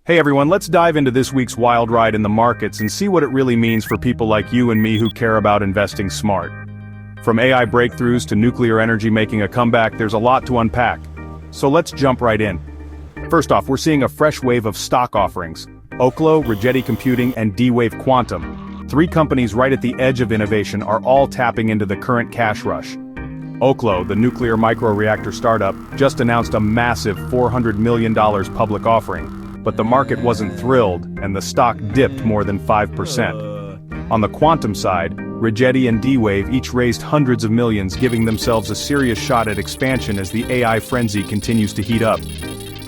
Hey everyone, let's dive into this week's wild ride in the markets and see what it really means for people like you and me who care about investing smart. From AI breakthroughs to nuclear energy making a comeback, there's a lot to unpack. So let's jump right in. First off, we're seeing a fresh wave of stock offerings. OKLO, Rigetti Computing, and D-Wave Quantum. Three companies right at the edge of innovation are all tapping into the current cash rush. OKLO, the nuclear microreactor startup, just announced a massive $400 million public offering. But the market wasn't thrilled, and the stock dipped more than 5%. On the quantum side, Rigetti and D-Wave each raised hundreds of millions, giving themselves a serious shot at expansion as the AI frenzy continues to heat up.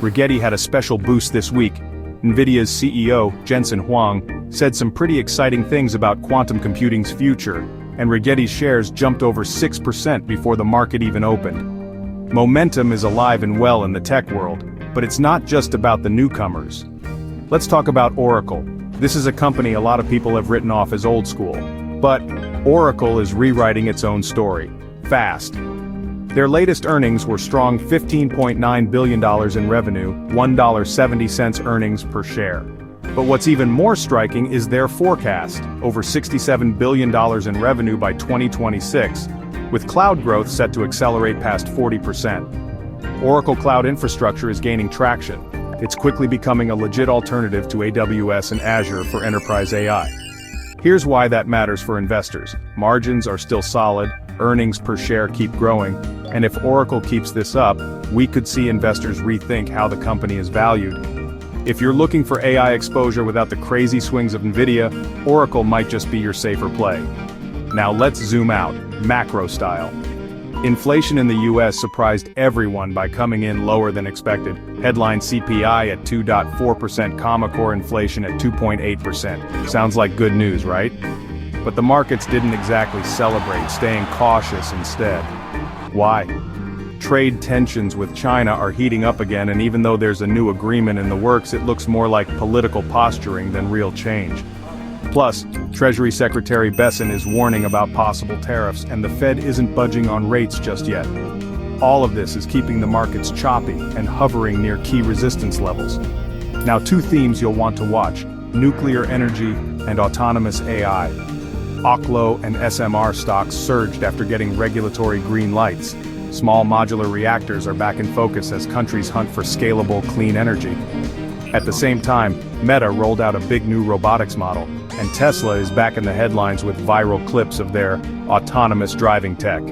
Rigetti had a special boost this week. Nvidia's CEO, Jensen Huang, said some pretty exciting things about quantum computing's future, and Rigetti's shares jumped over 6% before the market even opened. Momentum is alive and well in the tech world, but it's not just about the newcomers. Let's talk about Oracle. This is a company a lot of people have written off as old school. But Oracle is rewriting its own story, fast. Their latest earnings were strong $15.9 billion in revenue, $1.70 earnings per share. But what's even more striking is their forecast, over $67 billion in revenue by 2026, with cloud growth set to accelerate past 40%. Oracle Cloud Infrastructure is gaining traction. It's quickly becoming a legit alternative to AWS and Azure for enterprise AI. Here's why that matters for investors. Margins are still solid, earnings per share keep growing, and if Oracle keeps this up, we could see investors rethink how the company is valued. If you're looking for AI exposure without the crazy swings of Nvidia, Oracle might just be your safer play. Now let's zoom out, macro style. Inflation in the US surprised everyone by coming in lower than expected. Headline CPI at 2.4%, core inflation at 2.8%. Sounds like good news, right? But the markets didn't exactly celebrate, staying cautious instead. Why? Trade tensions with China are heating up again, and even though there's a new agreement in the works, it looks more like political posturing than real change. Plus, Treasury Secretary Bessent is warning about possible tariffs, and the Fed isn't budging on rates just yet. All of this is keeping the markets choppy and hovering near key resistance levels. Now, two themes you'll want to watch: nuclear energy and autonomous AI. OKLO and SMR stocks surged after getting regulatory green lights. Small modular reactors are back in focus as countries hunt for scalable, clean energy. At the same time, Meta rolled out a big new robotics model, and Tesla is back in the headlines with viral clips of their autonomous driving tech.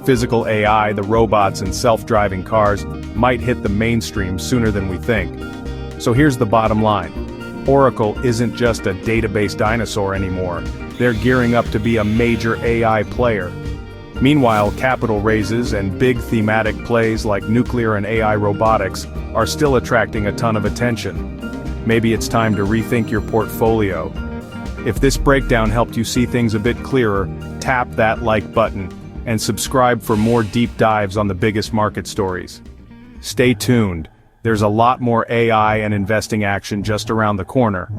Physical AI, the robots and self-driving cars, might hit the mainstream sooner than we think. So here's the bottom line. Oracle isn't just a database dinosaur anymore. They're gearing up to be a major AI player. Meanwhile, capital raises and big thematic plays like nuclear and AI robotics are still attracting a ton of attention. Maybe it's time to rethink your portfolio. If this breakdown helped you see things a bit clearer, tap that like button and subscribe for more deep dives on the biggest market stories. Stay tuned. There's a lot more AI and investing action just around the corner.